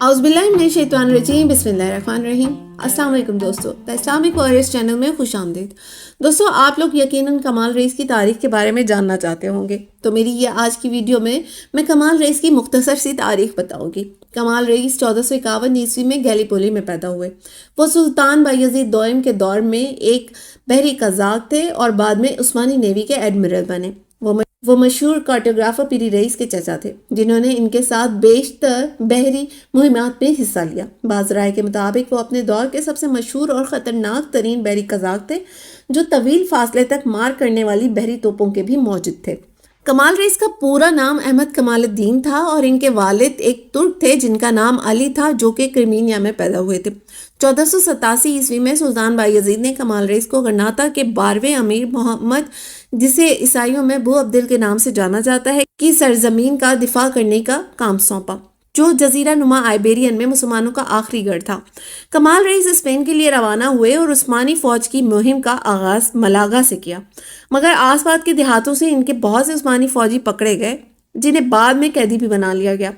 اعوذ باللہ من الشیطان الرجیم، بسم اللہ الرحمن الرحیم۔ السلام علیکم دوستو، دا اسلامک وارئرز چینل میں خوش آمدید۔ دوستو، آپ لوگ یقیناً کمال رئیس کی تاریخ کے بارے میں جاننا چاہتے ہوں گے، تو میری یہ آج کی ویڈیو میں کمال رئیس کی مختصر سی تاریخ بتاؤں گی۔ کمال رئیس 1451 عیسوی میں گیلیپولی میں پیدا ہوئے۔ وہ سلطان بایزید دوئم کے دور میں ایک بحری قزاق تھے اور بعد میں عثمانی نیوی کے ایڈمرل بنے۔ وہ مشہور کارٹوگرافر پیری رئیس کے چچا تھے، جنہوں نے ان کے ساتھ بیشتر بحری مہمات میں حصہ لیا۔ بعض رائے کے مطابق وہ اپنے دور کے سب سے مشہور اور خطرناک ترین بحری قزاق تھے، جو طویل فاصلے تک مار کرنے والی بحری توپوں کے بھی موجود تھے۔ کمال رئیس کا پورا نام احمد کمال الدین تھا اور ان کے والد ایک ترک تھے جن کا نام علی تھا، جو کہ کرمینیا میں پیدا ہوئے تھے۔ 1487 عیسوی میں سلطان بایزید نے کمال رئیس کو غرناطہ کے 12ویں امیر محمد، جسے عیسائیوں میں ابو عبدل کے نام سے جانا جاتا ہے، کی سرزمین کا دفاع کرنے کا کام سونپا، جو جزیرہ نما آئیبیرین میں مسلمانوں کا آخری گڑھ تھا۔ کمال رئیس اسپین کے لیے روانہ ہوئے اور عثمانی فوج کی مہم کا آغاز ملاگا سے کیا، مگر آس پاس کے دیہاتوں سے ان کے بہت سے عثمانی فوجی پکڑے گئے، جنہیں بعد میں قیدی بھی بنا لیا گیا۔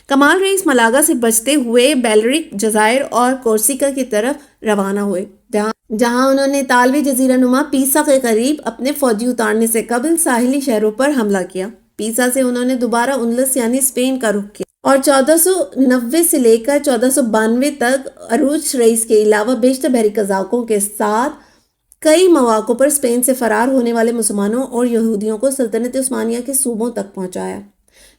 کمال رئیس ملاگا سے بچتے ہوئے بیلرک جزائر اور کورسیکا کی طرف روانہ ہوئے، جہاں انہوں نے اطالوی جزیرہ نما پیسا کے قریب اپنے فوجی اتارنے سے قبل ساحلی شہروں پر حملہ کیا۔ پیسا سے انہوں نے دوبارہ اندلس یعنی اسپین کا رخ کیا اور 1490 سے لے کر 1492 تک عروج رئیس کے علاوہ بیشتر بحری قزاقوں کے ساتھ کئی مواقع پر اسپین سے فرار ہونے والے مسلمانوں اور یہودیوں کو سلطنت عثمانیہ کے صوبوں تک پہنچایا،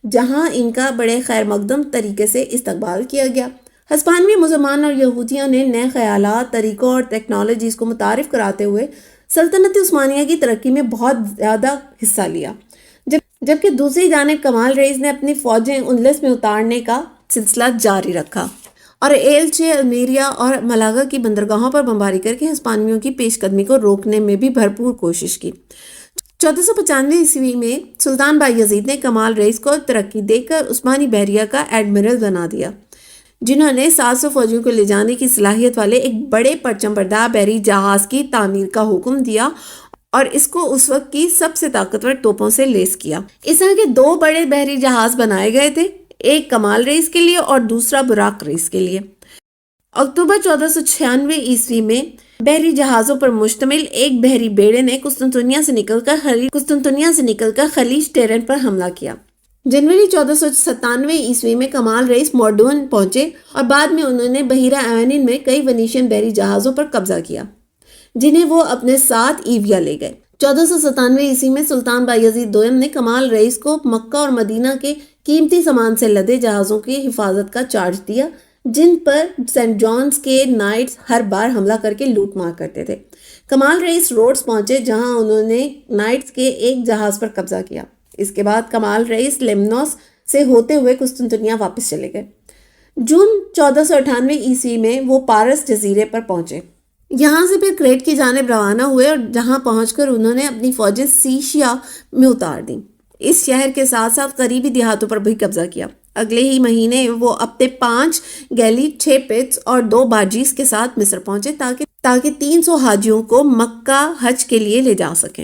جہاں ان کا بڑے خیر مقدم طریقے سے استقبال کیا گیا۔ ہسپانوی مسلمان اور یہودیوں نے نئے خیالات، طریقوں اور ٹیکنالوجیز کو متعارف کراتے ہوئے سلطنت عثمانیہ کی ترقی میں بہت زیادہ حصہ لیا، جبکہ دوسری جانب کمال رئیس نے اپنی فوجیں اندلس میں اتارنے کا سلسلہ جاری رکھا اور ایلچے، المیریا اور ملاگا کی بندرگاہوں پر بمباری کر کے ہسپانویوں کی پیش قدمی کو روکنے میں بھی بھرپور کوشش کی۔ 1495 عیسوی میں سلطان بایزید نے کمال رئیس کو ترقی دے کر عثمانی بحریہ کا ایڈمرل بنا دیا، جنہوں نے 700 فوجیوں کو لے جانے کی صلاحیت والے ایک بڑے پرچم بردار بحری جہاز کی تعمیر کا حکم دیا اور اس کو اس وقت کی سب سے طاقتور توپوں سے لیس کیا۔ اس طرح کے 2 بڑے بحری جہاز بنائے گئے تھے، ایک کمال رئیس کے لیے اور دوسرا براق رئیس کے لیے۔ اکتوبر 1496 عیسوی میں بحری جہازوں پر مشتمل ایک بحری بیڑے نے قسطنطنیہ سے نکل کر خلیج ٹیرن پر حملہ کیا۔ جنوری 1497 عیسوی میں کمال رئیس مورڈون پہنچے اور بعد میں انہوں نے بحیرہ ایونین میں کئی ونیشین بحری جہازوں پر قبضہ کیا، جنہیں وہ اپنے ساتھ ایویا لے گئے۔ 1497 عیسوی میں سلطان بایزید دوئم نے کمال رئیس کو مکہ اور مدینہ کے قیمتی سامان سے لدے جہازوں کی حفاظت کا چارج دیا، جن پر سینٹ جانز کے نائٹس ہر بار حملہ کر کے لوٹ مار کرتے تھے۔ کمال رئیس روڈز پہنچے، جہاں انہوں نے نائٹس کے ایک جہاز پر قبضہ کیا۔ اس کے بعد کمال رئیس لیمنوس سے ہوتے ہوئے قسطنطنیہ واپس چلے گئے۔ جون 1498 عیسوی میں وہ پارس جزیرے پر پہنچے، یہاں سے پھر کریٹ کی جانب روانہ ہوئے اور جہاں پہنچ کر انہوں نے اپنی فوجیں سیشیا میں اتار دیں۔ اس شہر کے ساتھ ساتھ قریبی دیہاتوں پر بھی قبضہ کیا۔ اگلے ہی مہینے وہ اپنے 5 گیلی، 6 پٹس اور 2 باجیز کے ساتھ مصر پہنچے تاکہ 300 حاجیوں کو مکہ حج کے لیے لے جا سکیں۔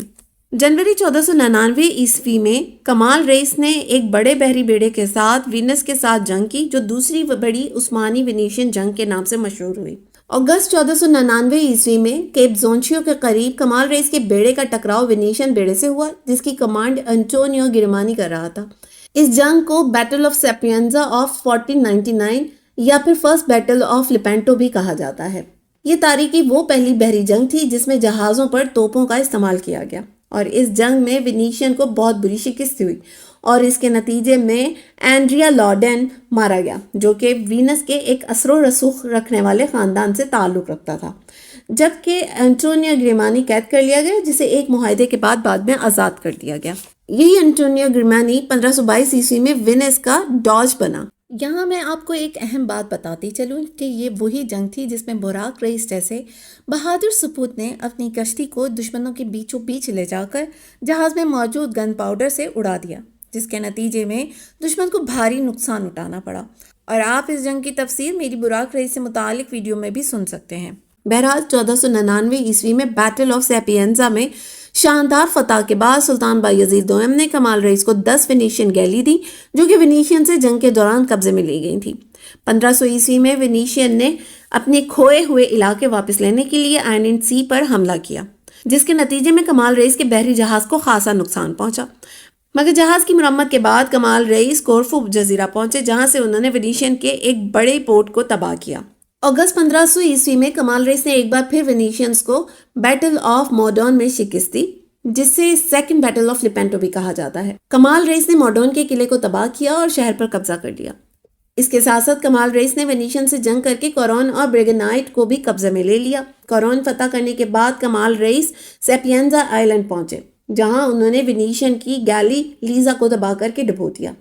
جنوری 1499 عیسوی میں کمال رئیس نے ایک بڑے بحری بیڑے کے ساتھ وینس کے ساتھ جنگ کی، جو دوسری بڑی عثمانی ونیشین جنگ کے نام سے مشہور ہوئی۔ اگست 1499 عیسوی میں کیپ زونچیو کے قریب کمال رئیس کے بیڑے کا ٹکراؤ ونیشین بیڑے سے ہوا، جس کی کمانڈ انٹونیو گرمانی کر رہا تھا۔ اس جنگ کو بیٹل آف سیپینزا آف 1499 یا پھر فرسٹ بیٹل آف لیپینٹو بھی کہا جاتا ہے۔ یہ تاریخی وہ پہلی بحری جنگ تھی جس میں جہازوں پر توپوں کا استعمال کیا گیا، اور اس جنگ میں ونیشین کو بہت بری شکست ہوئی اور اس کے نتیجے میں اینڈریا لاڈن مارا گیا، جو کہ وینس کے ایک اثر و رسوخ رکھنے والے خاندان سے تعلق رکھتا تھا، جبکہ انٹونیو گرمانی قید کر لیا گیا، جسے ایک معاہدے کے بعد میں آزاد کر دیا گیا۔ یہی انٹونیو گرمانی 1522 عیسوی میں وینس کا ڈاج بنا۔ یہاں میں آپ کو ایک اہم بات بتاتی چلوں کہ یہ وہی جنگ تھی جس میں براق رئیس جیسے بہادر سپوت نے اپنی کشتی کو دشمنوں کے بیچوں بیچ لے جا کر جہاز میں موجود گن پاؤڈر سے اڑا دیا، جس کے نتیجے میں دشمن کو بھاری نقصان اٹھانا پڑا، اور آپ اس جنگ کی تفسیر میری براق رئیس سے متعلق ویڈیو میں بھی سن سکتے ہیں۔ بہرحال 1499 عیسوی میں بیٹل آف سیپینزا میں شاندار فتح کے بعد سلطان بایزید دوئم نے کمال رئیس کو 10 ونیشین گیلی دی، جو کہ ونیشین سے جنگ کے دوران قبضے میں لی گئی تھی۔ 1500 میں ونیشین نے اپنے کھوئے ہوئے علاقے واپس لینے کے لیے آئرن سی پر حملہ کیا، جس کے نتیجے میں کمال رئیس کے بحری جہاز کو خاصا نقصان پہنچا۔ مگر جہاز کی مرمت کے بعد کمال رئیس کورفو جزیرہ پہنچے، جہاں سے انہوں نے ونیشین کے ایک بڑے پورٹ کو تباہ کیا۔ اگست 1500 میں کمال رئیس نے ایک بار پھر ونیشینز کو بیٹل آف موڈون میں شکست دی، جس سے سیکنڈ بیٹل آف لیپینٹو بھی کہا جاتا ہے۔ کمال رئیس نے موڈون کے قلعے کو تباہ کیا اور شہر پر قبضہ کر لیا۔ اس کے ساتھ ساتھ کمال رئیس نے ونیشین سے جنگ کر کے کورون اور بریگنائٹ کو بھی قبضے میں لے لیا۔ کورون فتح کرنے کے بعد کمال رئیس سیپینزا آئلینڈ پہنچے، جہاں انہوں نے ونیشین کی گیلی لیزا کو تباہ کر کے ڈبو دیا۔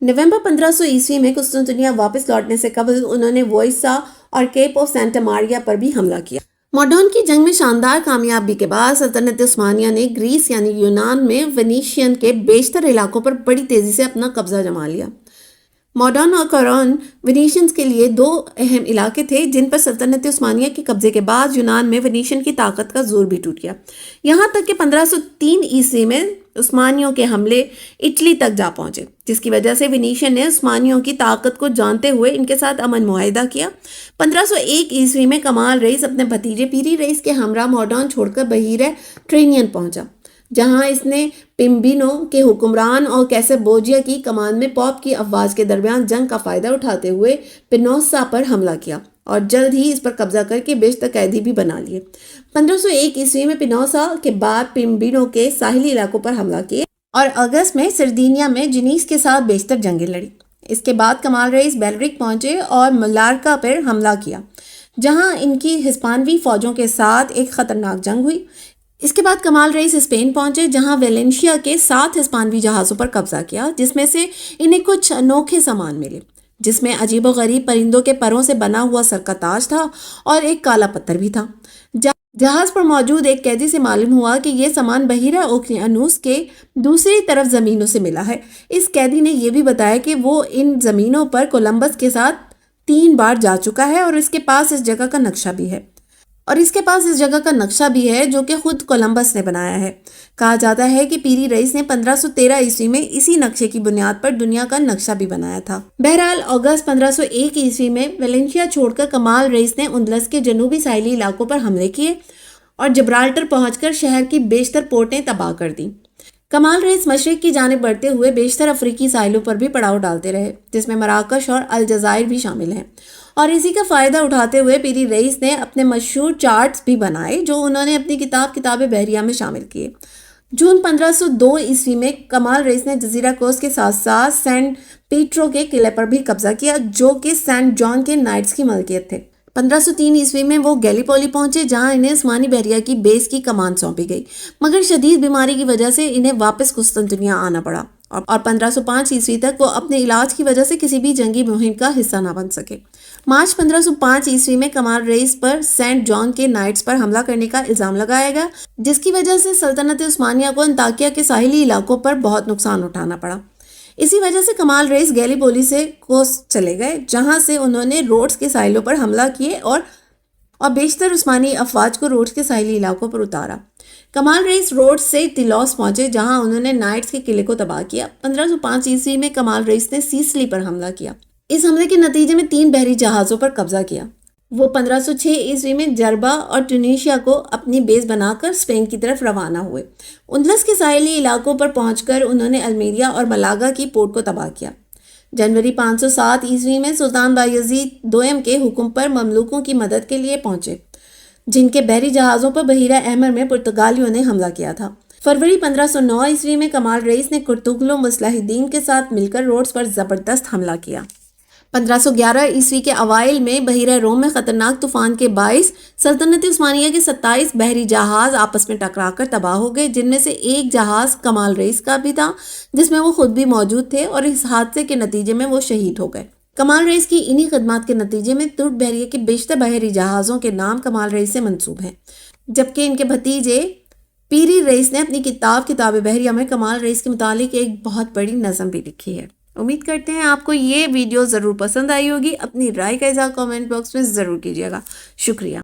نومبر 1500 میں قسطنطنیہ واپس لوٹنے سے قبل انہوں نے وائسا اور کیپ آف سینٹا ماریا پر بھی حملہ کیا۔ موڈون کی جنگ میں شاندار کامیابی کے بعد سلطنت عثمانیہ نے گریس یعنی یونان میں ونیشین کے بیشتر علاقوں پر بڑی تیزی سے اپنا قبضہ جما لیا۔ موڈون اور کورون ونیشینز کے لیے دو اہم علاقے تھے جن پر سلطنت عثمانیہ کے قبضے کے بعد یونان میں ونیشین کی طاقت کا زور بھی ٹوٹ گیا، یہاں تک کہ 1503 میں عثمانیوں کے حملے اٹلی تک جا پہنچے، جس کی وجہ سے ونیشین نے عثمانیوں کی طاقت کو جانتے ہوئے ان کے ساتھ امن معاہدہ کیا۔ 1501 میں کمال رئیس اپنے بھتیجے پیری رئیس کے ہمراہ موڈون چھوڑ کر بحیرہ ٹرینین پہنچا، جہاں اس نے پمبینو کے حکمران اور کیسر بوجیا کی کمان میں پوپ کی افواج کے درمیان جنگ کا فائدہ اٹھاتے ہوئے پینوسا پر حملہ کیا اور جلد ہی اس پر قبضہ کر کے بیشتر قیدی بھی بنا لیے۔ 1501 میں پینوسا کے بعد پمبینو کے ساحلی علاقوں پر حملہ کیے اور اگست میں سردینیا میں جنیس کے ساتھ بیشتر جنگیں لڑی۔ اس کے بعد کمال رئیس بیلرک پہنچے اور ملارکا پر حملہ کیا، جہاں ان کی ہسپانوی فوجوں کے ساتھ ایک خطرناک جنگ ہوئی۔ اس کے بعد کمال رئیس اسپین پہنچے، جہاں ویلنشیا کے 7 ہسپانوی جہازوں پر قبضہ کیا، جس میں سے انہیں کچھ انوکھے سامان ملے، جس میں عجیب و غریب پرندوں کے پروں سے بنا ہوا سر کا تاج تھا اور ایک کالا پتھر بھی تھا۔ جہاز پر موجود ایک قیدی سے معلوم ہوا کہ یہ سامان بحیرہ اوقیانوس کے دوسری طرف زمینوں سے ملا ہے۔ اس قیدی نے یہ بھی بتایا کہ وہ ان زمینوں پر کولمبس کے ساتھ 3 بار جا چکا ہے اور اس کے پاس اس جگہ کا نقشہ بھی ہے جو کہ خود کولمبس نے بنایا ہے۔ کہا جاتا ہے کہ پیری رئیس نے 1513 میں اسی نقشے کی بنیاد پر دنیا کا نقشہ بھی بنایا تھا۔ بہرحال اگست 1501 میں ویلنشیا چھوڑ کر کمال رئیس نے اندلس کے جنوبی ساحلی علاقوں پر حملے کیے اور جبرالٹر پہنچ کر شہر کی بیشتر پورٹیں تباہ کر دیں۔ کمال رئیس مشرق کی جانب بڑھتے ہوئے بیشتر افریقی ساحلوں پر بھی پڑاؤ ڈالتے رہے، جس میں مراکش اور الجزائر بھی شامل ہیں، اور اسی کا فائدہ اٹھاتے ہوئے پیری رئیس نے اپنے مشہور چارٹس بھی بنائے جو انہوں نے اپنی کتاب بحریہ میں شامل کیے۔ جون 1502 میں کمال رئیس نے جزیرہ کوس کے ساتھ ساتھ سینٹ پیٹرو کے قلعے پر بھی قبضہ کیا، جو کہ سینٹ جان کے نائٹس کی ملکیت تھے۔ 1503 میں وہ گیلیپولی پہنچے، جہاں انہیں عثمانی بحریہ کی بیس کی کمان سونپی گئی، مگر شدید بیماری کی وجہ سے انہیں واپس قسطنطنیہ آنا پڑا اور 1505 تک وہ اپنے علاج کی وجہ سے کسی بھی جنگی مہم کا حصہ نہ بن سکے۔ مارچ 1505 میں کمال رئیس پر سینٹ جان کے نائٹس پر حملہ کرنے کا الزام لگایا گیا، جس کی وجہ سے سلطنت عثمانیہ کو انطاکیہ کے ساحلی علاقوں پر بہت نقصان اٹھانا پڑا۔ اسی وجہ سے کمال رئیس گیلیپولی سے کوس چلے گئے، جہاں سے انہوں نے روڈس کے ساحلوں پر حملہ کیے اور بیشتر عثمانی افواج کو روڈس کے ساحلی علاقوں پر اتارا۔ کمال رئیس روڈس سے تیلوس پہنچے، جہاں انہوں نے نائٹس کے قلعے کو تباہ کیا۔ 1505 میں کمال رئیس نے سیسلی پر حملہ کیا۔ اس حملے کے نتیجے میں 3 بحری جہازوں پر قبضہ کیا۔ وہ 1506 میں جربا اور ٹونیشیا کو اپنی بیس بنا کر اسپین کی طرف روانہ ہوئے۔ اندلس کے ساحلی علاقوں پر پہنچ کر انہوں نے المیریا اور ملاگا کی پورٹ کو تباہ کیا۔ جنوری 507 میں سلطان بایزید دوئم کے حکم پر مملوکوں کی مدد کے لیے پہنچے، جن کے بحری جہازوں پر بحیرہ احمر میں پرتگالیوں نے حملہ کیا تھا۔ فروری 1509 میں کمال رئیس نے کرتگلو مصلح الدین کے ساتھ مل کر روڈس پر زبردست حملہ کیا۔ 1511 کے اوائل میں بحیرہ روم میں خطرناک طوفان کے باعث سلطنت عثمانیہ کے 27 بحری جہاز آپس میں ٹکرا کر تباہ ہو گئے، جن میں سے ایک جہاز کمال رئیس کا بھی تھا، جس میں وہ خود بھی موجود تھے، اور اس حادثے کے نتیجے میں وہ شہید ہو گئے۔ کمال رئیس کی انہی خدمات کے نتیجے میں ترک بحریہ کے بیشتر بحری جہازوں کے نام کمال رئیس سے منسوب ہیں، جبکہ ان کے بھتیجے پیری رئیس نے اپنی کتاب بحریہ میں کمال رئیس کے متعلق ایک بہت بڑی نظم بھی لکھی ہے۔ امید کرتے ہیں آپ کو یہ ویڈیو ضرور پسند آئی ہوگی۔ اپنی رائے کا اظہار کامنٹ باکس میں ضرور کیجیے گا۔ شکریہ۔